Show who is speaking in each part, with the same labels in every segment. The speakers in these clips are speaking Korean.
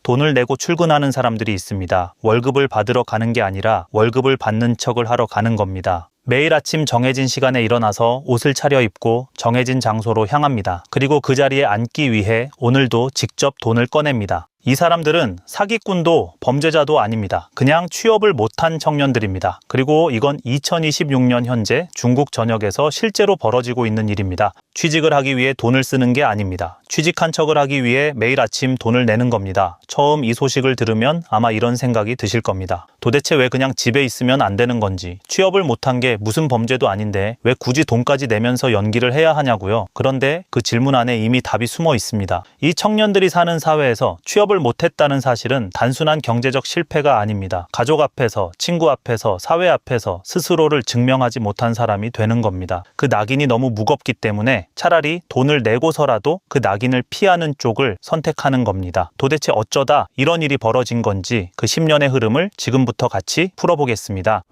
Speaker 1: 돈을 내고 출근하는 사람들이 있습니다. 월급을 받으러 가는 게 아니라 월급을 받는 척을 하러 가는 겁니다. 매일 아침 정해진 시간에 일어나서 옷을 차려입고 정해진 장소로 향합니다. 그리고 그 자리에 앉기 위해 오늘도 직접 돈을 꺼냅니다. 이 사람들은 사기꾼도 범죄자도 아닙니다. 그냥 취업을 못한 청년들입니다. 그리고 이건 2026년 현재 중국 전역에서 실제로 벌어지고 있는 일입니다. 취직을 하기 위해 돈을 쓰는 게 아닙니다. 취직한 척을 하기 위해 매일 아침 돈을 내는 겁니다. 처음 이 소식을 들으면 아마 이런 생각이 드실 겁니다. 도대체 왜 그냥 집에 있으면 안 되는 건지, 취업을 못한 게 무슨 범죄도 아닌데 왜 굳이 돈까지 내면서 연기를 해야 하냐고요. 그런데 그 질문 안에 이미 답이 숨어 있습니다. 이 청년들이 사는 사회에서 취업을 못했다는 사실은 단순한 경제적 실패가 아닙니다. 가족 앞에서, 친구 앞에서, 사회 앞에서 스스로를 증명하지 못한 사람이 되는 겁니다. 그 낙인이 너무 무겁기 때문에 차라리 돈을 내고서라도 그 낙인을 피하는 쪽을 선택하는 겁니다. 도대체 어쩌다 이런 일이 벌어진 건지 그 10년의 흐름을 지금부터 같이 풀어보겠습니다.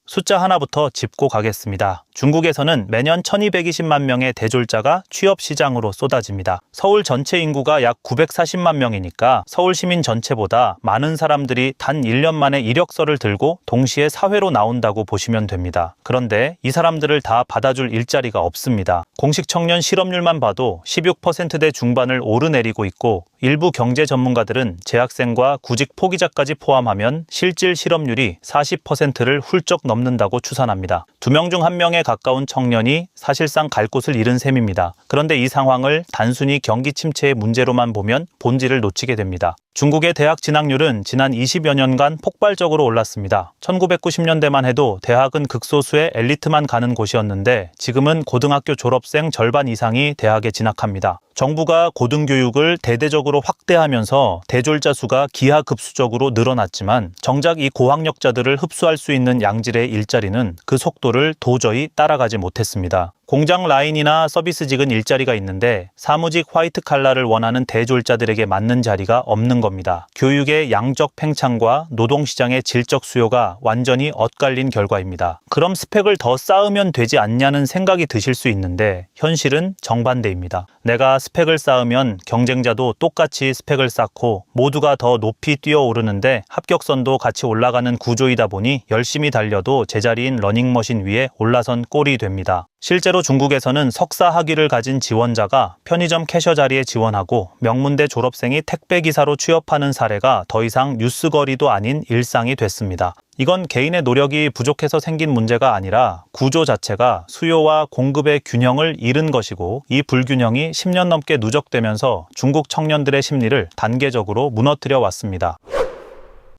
Speaker 1: 숫자 하나부터 짚고 가겠습니다. 중국에서는 매년 1220만 명의 대졸자가 취업시장으로 쏟아집니다. 서울 전체 인구가 약 940만 명이니까 서울 시민 전체보다 많은 사람들이 단 1년 만에 이력서를 들고 동시에 사회로 나온다고 보시면 됩니다. 그런데 이 사람들을 다 받아줄 일자리가 없습니다. 공식 청년 실업률만 봐도 16%대 중반을 오르내리고 있고 일부 경제 전문가들은 재학생과 구직 포기자까지 포함하면 실질 실업률이 40%를 훌쩍 넘는다고 추산합니다. 2명 중 1명에 가까운 청년이 사실상 갈 곳을 잃은 셈입니다. 그런데 이 상황을 단순히 경기 침체의 문제로만 보면 본질을 놓치게 됩니다. 중국의 대학 진학률은 지난 20여 년간 폭발적으로 올랐습니다. 1990년대만 해도 대학은 극소수의 엘리트만 가는 곳이었는데 지금은 고등학교 졸업생 절반 이상이 대학에 진학합니다. 정부가 고등교육을 대대적으로 확대하면서 대졸자 수가 기하급수적으로 늘어났지만 정작 이 고학력자들을 흡수할 수 있는 양질의 일자리는 그 속도를 도저히 따라가지 못했습니다. 공장 라인이나 서비스직은 일자리가 있는데 사무직 화이트 칼라를 원하는 대졸자들에게 맞는 자리가 없는 겁니다. 교육의 양적 팽창과 노동시장의 질적 수요가 완전히 엇갈린 결과입니다. 그럼 스펙을 더 쌓으면 되지 않냐는 생각이 드실 수 있는데 현실은 정반대입니다. 내가 스펙을 쌓으면 경쟁자도 똑같이 스펙을 쌓고 모두가 더 높이 뛰어오르는데 합격선도 같이 올라가는 구조이다 보니 열심히 달려도 제자리인 러닝머신 위에 올라선 꼴이 됩니다. 실제로 중국에서는 석사 학위를 가진 지원자가 편의점 캐셔 자리에 지원하고 명문대 졸업생이 택배기사로 취업하는 사례가 더 이상 뉴스거리도 아닌 일상이 됐습니다. 이건 개인의 노력이 부족해서 생긴 문제가 아니라 구조 자체가 수요와 공급의 균형을 잃은 것이고 이 불균형이 10년 넘게 누적되면서 중국 청년들의 심리를 단계적으로 무너뜨려 왔습니다.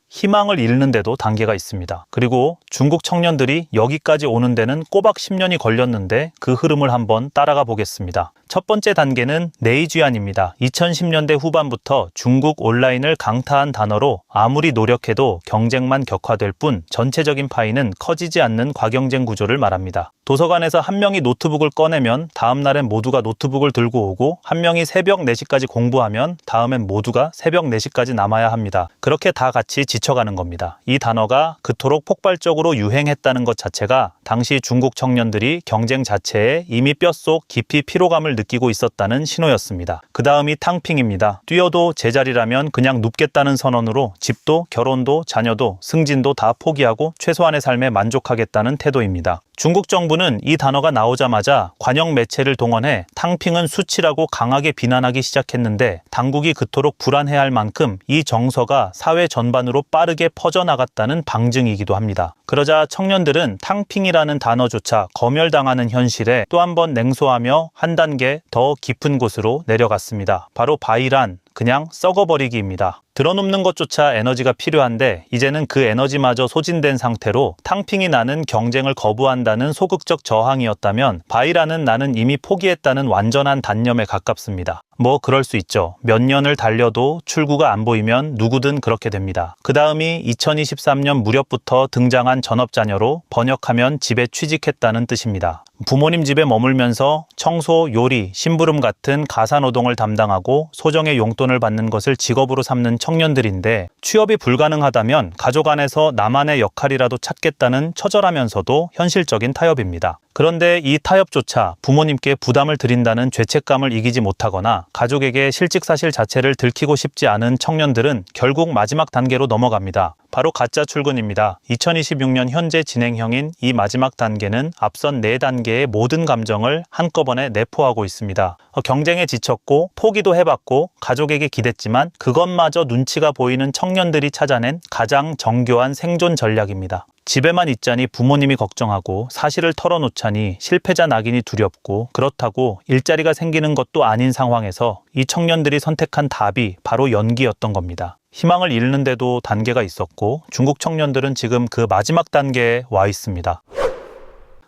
Speaker 1: 희망을 잃는 데도 단계가 있습니다. 그리고 중국 청년들이 여기까지 오는 데는 꼬박 10년이 걸렸는데 그 흐름을 한번 따라가 보겠습니다. 첫 번째 단계는 네이쥐안입니다. 2010년대 후반부터 중국 온라인을 강타한 단어로 아무리 노력해도 경쟁만 격화될 뿐 전체적인 파이는 커지지 않는 과경쟁 구조를 말합니다. 도서관에서 한 명이 노트북을 꺼내면 다음 날엔 모두가 노트북을 들고 오고 한 명이 새벽 4시까지 공부하면 다음엔 모두가 새벽 4시까지 남아야 합니다. 그렇게 다 같이 지쳐가는 겁니다. 이 단어가 그토록 폭발적으로 유행했다는 것 자체가 당시 중국 청년들이 경쟁 자체에 이미 뼛속 깊이 피로감을 느끼고 있었다는 신호였습니다. 그 다음이 탕핑입니다. 뛰어도 제자리라면 그냥 눕겠다는 선언으로 집도 결혼도 자녀도 승진도 다 포기하고 최소한의 삶에 만족하겠다는 태도입니다. 중국 정부는 이 단어가 나오자마자 관영 매체를 동원해 탕핑은 수치라고 강하게 비난하기 시작했는데 당국이 그토록 불안해할 만큼 이 정서가 사회 전반으로 빠르게 퍼져나갔다는 방증이기도 합니다. 그러자 청년들은 탕핑이라는 단어조차 검열당하는 현실에 또 한 번 냉소하며 한 단계 더 깊은 곳으로 내려갔습니다. 바로 바이란, 그냥 썩어버리기입니다. 드러눕는 것조차 에너지가 필요한데 이제는 그 에너지마저 소진된 상태로 탕핑이 나는 경쟁을 거부한다는 소극적 저항이었다면 바이라는 나는 이미 포기했다는 완전한 단념에 가깝습니다. 뭐 그럴 수 있죠. 몇 년을 달려도 출구가 안 보이면 누구든 그렇게 됩니다. 그 다음이 2023년 무렵부터 등장한 전업자녀로 번역하면 집에 취직했다는 뜻입니다. 부모님 집에 머물면서 청소, 요리, 심부름 같은 가사노동을 담당하고 소정의 용돈을 받는 것을 직업으로 삼는 청년들인데 취업이 불가능하다면 가족 안에서 나만의 역할이라도 찾겠다는 처절하면서도 현실적인 타협입니다. 그런데 이 타협조차 부모님께 부담을 드린다는 죄책감을 이기지 못하거나 가족에게 실직 사실 자체를 들키고 싶지 않은 청년들은 결국 마지막 단계로 넘어갑니다. 바로 가짜 출근입니다. 2026년 현재 진행형인 이 마지막 단계는 앞선 4단계의 모든 감정을 한꺼번에 내포하고 있습니다. 경쟁에 지쳤고 포기도 해봤고 가족에게 기댔지만 그것마저 눈치가 보이는 청년들이 찾아낸 가장 정교한 생존 전략입니다. 집에만 있자니 부모님이 걱정하고 사실을 털어놓자니 실패자 낙인이 두렵고 그렇다고 일자리가 생기는 것도 아닌 상황에서 이 청년들이 선택한 답이 바로 연기였던 겁니다. 희망을 잃는데도 단계가 있었고 중국 청년들은 지금 그 마지막 단계에 와 있습니다.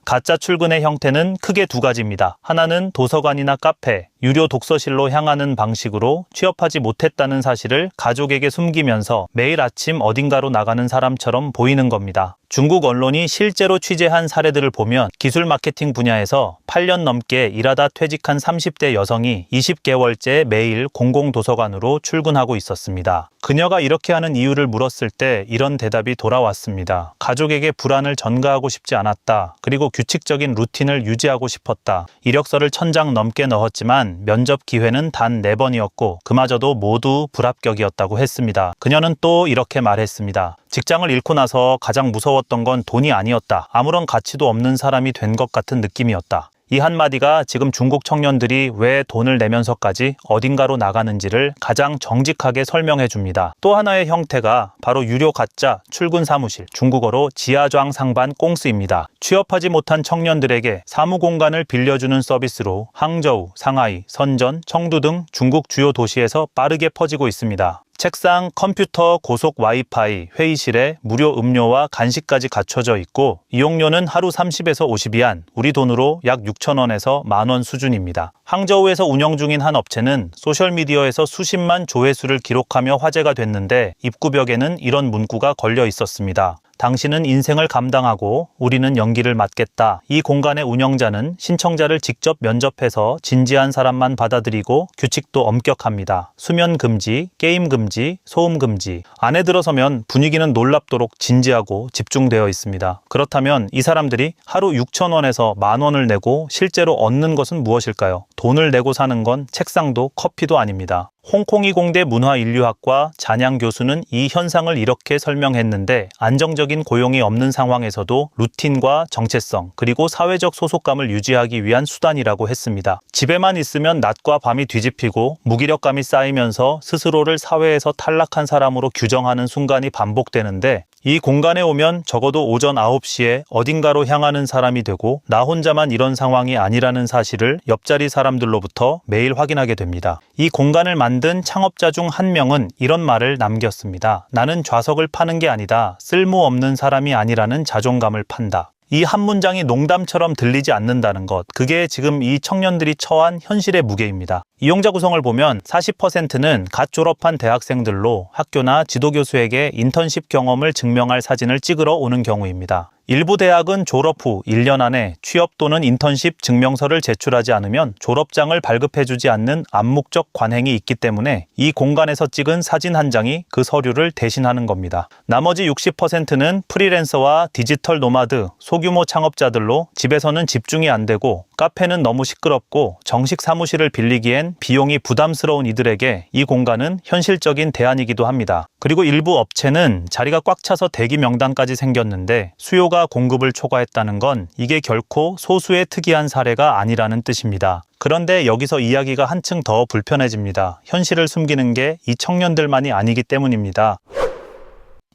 Speaker 1: 가짜 출근의 형태는 크게 2가지입니다. 하나는 도서관이나 카페, 유료 독서실로 향하는 방식으로 취업하지 못했다는 사실을 가족에게 숨기면서 매일 아침 어딘가로 나가는 사람처럼 보이는 겁니다. 중국 언론이 실제로 취재한 사례들을 보면 기술 마케팅 분야에서 8년 넘게 일하다 퇴직한 30대 여성이 20개월째 매일 공공도서관으로 출근하고 있었습니다. 그녀가 이렇게 하는 이유를 물었을 때 이런 대답이 돌아왔습니다. 가족에게 불안을 전가하고 싶지 않았다. 그리고 규칙적인 루틴을 유지하고 싶었다. 이력서를 1000장 넘게 넣었지만 면접 기회는 단 4번이었고 그마저도 모두 불합격이었다고 했습니다. 그녀는 또 이렇게 말했습니다. 직장을 잃고 나서 가장 무서웠던 건 돈이 아니었다. 아무런 가치도 없는 사람이 된 것 같은 느낌이었다. 이 한마디가 지금 중국 청년들이 왜 돈을 내면서까지 어딘가로 나가는지를 가장 정직하게 설명해 줍니다. 또 하나의 형태가 바로 유료 가짜 출근 사무실, 중국어로 지하좌ang 상반 꽁스입니다. 취업하지 못한 청년들에게 사무 공간을 빌려주는 서비스로 항저우, 상하이, 선전, 청두 등 중국 주요 도시에서 빠르게 퍼지고 있습니다. 책상, 컴퓨터, 고속 와이파이, 회의실에 무료 음료와 간식까지 갖춰져 있고 이용료는 하루 30에서 50위안, 우리 돈으로 약 6,000원에서 만원 수준입니다. 항저우에서 운영 중인 한 업체는 소셜미디어에서 수십만 조회수를 기록하며 화제가 됐는데 입구벽에는 이런 문구가 걸려 있었습니다. 당신은 인생을 감당하고 우리는 연기를 맡겠다. 이 공간의 운영자는 신청자를 직접 면접해서 진지한 사람만 받아들이고 규칙도 엄격합니다. 수면 금지, 게임 금지, 소음 금지. 안에 들어서면 분위기는 놀랍도록 진지하고 집중되어 있습니다. 그렇다면 이 사람들이 하루 6,000원에서 만원을 내고 실제로 얻는 것은 무엇일까요? 돈을 내고 사는 건 책상도 커피도 아닙니다. 홍콩이 공대 문화인류학과 잔양 교수는 이 현상을 이렇게 설명했는데 안정적인 고용이 없는 상황에서도 루틴과 정체성 그리고 사회적 소속감을 유지하기 위한 수단이라고 했습니다. 집에만 있으면 낮과 밤이 뒤집히고 무기력감이 쌓이면서 스스로를 사회에서 탈락한 사람으로 규정하는 순간이 반복되는데 이 공간에 오면 적어도 오전 9시에 어딘가로 향하는 사람이 되고 나 혼자만 이런 상황이 아니라는 사실을 옆자리 사람들로부터 매일 확인하게 됩니다. 이 공간을 만든 창업자 중 한 명은 이런 말을 남겼습니다. 나는 좌석을 파는 게 아니다. 쓸모없는 사람이 아니라는 자존감을 판다. 이 한 문장이 농담처럼 들리지 않는다는 것, 그게 지금 이 청년들이 처한 현실의 무게입니다. 이용자 구성을 보면 40%는 갓 졸업한 대학생들로 학교나 지도교수에게 인턴십 경험을 증명할 사진을 찍으러 오는 경우입니다. 일부 대학은 졸업 후 1년 안에 취업 또는 인턴십 증명서를 제출하지 않으면 졸업장을 발급해주지 않는 암묵적 관행이 있기 때문에 이 공간에서 찍은 사진 한 장이 그 서류를 대신하는 겁니다. 나머지 60%는 프리랜서와 디지털 노마드, 소규모 창업자들로 집에서는 집중이 안 되고 카페는 너무 시끄럽고 정식 사무실을 빌리기엔 비용이 부담스러운 이들에게 이 공간은 현실적인 대안이기도 합니다. 그리고 일부 업체는 자리가 꽉 차서 대기 명단까지 생겼는데 수요가 공급을 초과했다는 건 이게 결코 소수의 특이한 사례가 아니라는 뜻입니다. 그런데 여기서 이야기가 한층 더 불편해집니다. 현실을 숨기는 게 이 청년들만이 아니기 때문입니다.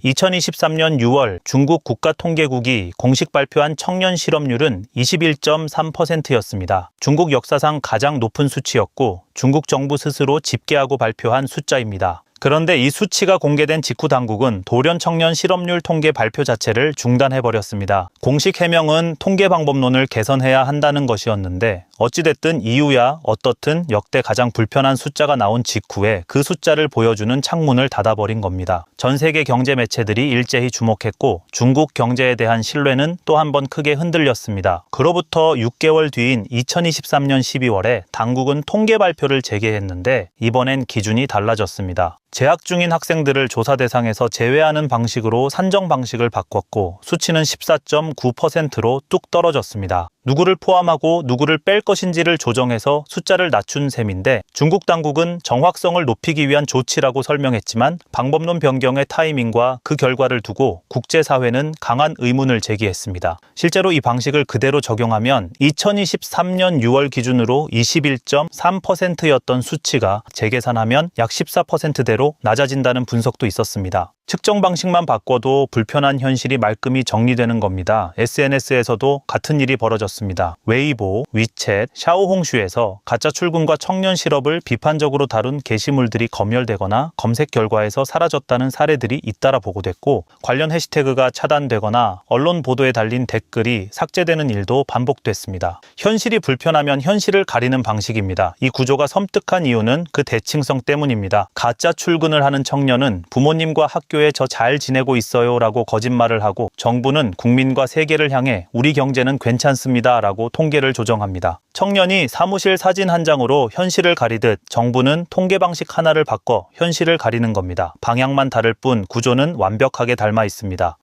Speaker 1: 2023년 6월 중국 국가통계국이 공식 발표한 청년 실업률은 21.3%였습니다. 중국 역사상 가장 높은 수치였고 중국 정부 스스로 집계하고 발표한 숫자입니다. 그런데 이 수치가 공개된 직후 당국은 돌연 청년 실업률 통계 발표 자체를 중단해버렸습니다. 공식 해명은 통계 방법론을 개선해야 한다는 것이었는데 어찌됐든 이유야 어떻든 역대 가장 불편한 숫자가 나온 직후에 그 숫자를 보여주는 창문을 닫아버린 겁니다. 전 세계 경제 매체들이 일제히 주목했고 중국 경제에 대한 신뢰는 또 한 번 크게 흔들렸습니다. 그로부터 6개월 뒤인 2023년 12월에 당국은 통계 발표를 재개했는데 이번엔 기준이 달라졌습니다. 재학 중인 학생들을 조사 대상에서 제외하는 방식으로 산정 방식을 바꿨고 수치는 14.9%로 뚝 떨어졌습니다. 누구를 포함하고 누구를 뺄 것인지를 조정해서 숫자를 낮춘 셈인데 중국 당국은 정확성을 높이기 위한 조치라고 설명했지만 방법론 변경의 타이밍과 그 결과를 두고 국제사회는 강한 의문을 제기했습니다. 실제로 이 방식을 그대로 적용하면 2023년 6월 기준으로 21.3%였던 수치가 재계산하면 약 14%대로 낮아진다는 분석도 있었습니다. 측정 방식만 바꿔도 불편한 현실이 말끔히 정리되는 겁니다. SNS에서도 같은 일이 벌어졌습니다. 웨이보, 위챗, 샤오홍슈에서 가짜 출근과 청년 실업을 비판적으로 다룬 게시물들이 검열되거나 검색 결과에서 사라졌다는 사례들이 잇따라 보고됐고 관련 해시태그가 차단되거나 언론 보도에 달린 댓글이 삭제되는 일도 반복됐습니다. 현실이 불편하면 현실을 가리는 방식입니다. 이 구조가 섬뜩한 이유는 그 대칭성 때문입니다. 가짜 출근을 하는 청년은 부모님과 학교에 저 잘 지내고 있어요 라고 거짓말을 하고 정부는 국민과 세계를 향해 우리 경제는 괜찮습니다 라고 통계를 조정합니다. 청년이 사무실 사진 한 장으로 현실을 가리듯 정부는 통계 방식 하나를 바꿔 현실을 가리는 겁니다. 방향만 다를 뿐 구조는 완벽하게 닮아 있습니다.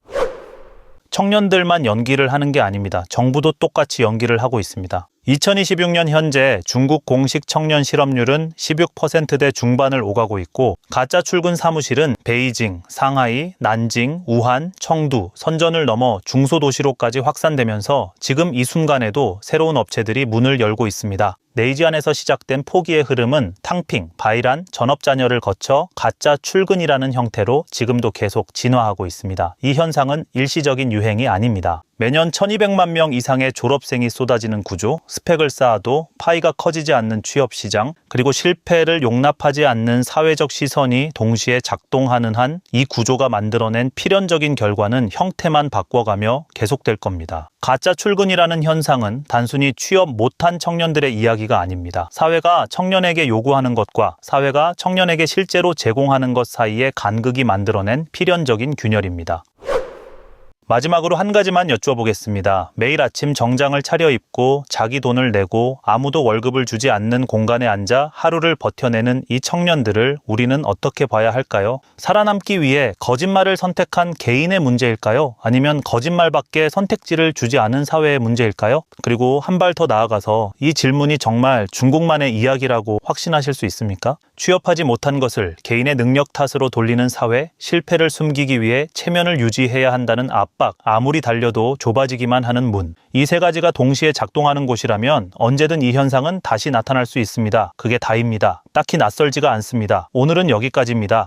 Speaker 1: 청년들만 연기를 하는 게 아닙니다. 정부도 똑같이 연기를 하고 있습니다. 2026년 현재 중국 공식 청년 실업률은 16%대 중반을 오가고 있고 가짜 출근 사무실은 베이징, 상하이, 난징, 우한, 청두, 선전을 넘어 중소도시로까지 확산되면서 지금 이 순간에도 새로운 업체들이 문을 열고 있습니다. 네이지안에서 시작된 포기의 흐름은 탕핑, 바이란, 전업자녀를 거쳐 가짜 출근이라는 형태로 지금도 계속 진화하고 있습니다. 이 현상은 일시적인 유행이 아닙니다. 매년 1200만 명 이상의 졸업생이 쏟아지는 구조, 스펙을 쌓아도 파이가 커지지 않는 취업시장, 그리고 실패를 용납하지 않는 사회적 시선이 동시에 작동하는 한 이 구조가 만들어낸 필연적인 결과는 형태만 바꿔가며 계속될 겁니다. 가짜 출근이라는 현상은 단순히 취업 못한 청년들의 이야기가 아닙니다. 사회가 청년에게 요구하는 것과 사회가 청년에게 실제로 제공하는 것 사이의 간극이 만들어낸 필연적인 균열입니다. 마지막으로 한 가지만 여쭈어보겠습니다. 매일 아침 정장을 차려입고 자기 돈을 내고 아무도 월급을 주지 않는 공간에 앉아 하루를 버텨내는 이 청년들을 우리는 어떻게 봐야 할까요? 살아남기 위해 거짓말을 선택한 개인의 문제일까요? 아니면 거짓말밖에 선택지를 주지 않은 사회의 문제일까요? 그리고 한 발 더 나아가서 이 질문이 정말 중국만의 이야기라고 확신하실 수 있습니까? 취업하지 못한 것을 개인의 능력 탓으로 돌리는 사회, 실패를 숨기기 위해 체면을 유지해야 한다는 압박, 아무리 달려도 좁아지기만 하는 문. 이 세 가지가 동시에 작동하는 곳이라면 언제든 이 현상은 다시 나타날 수 있습니다. 그게 다입니다. 딱히 낯설지가 않습니다. 오늘은 여기까지입니다.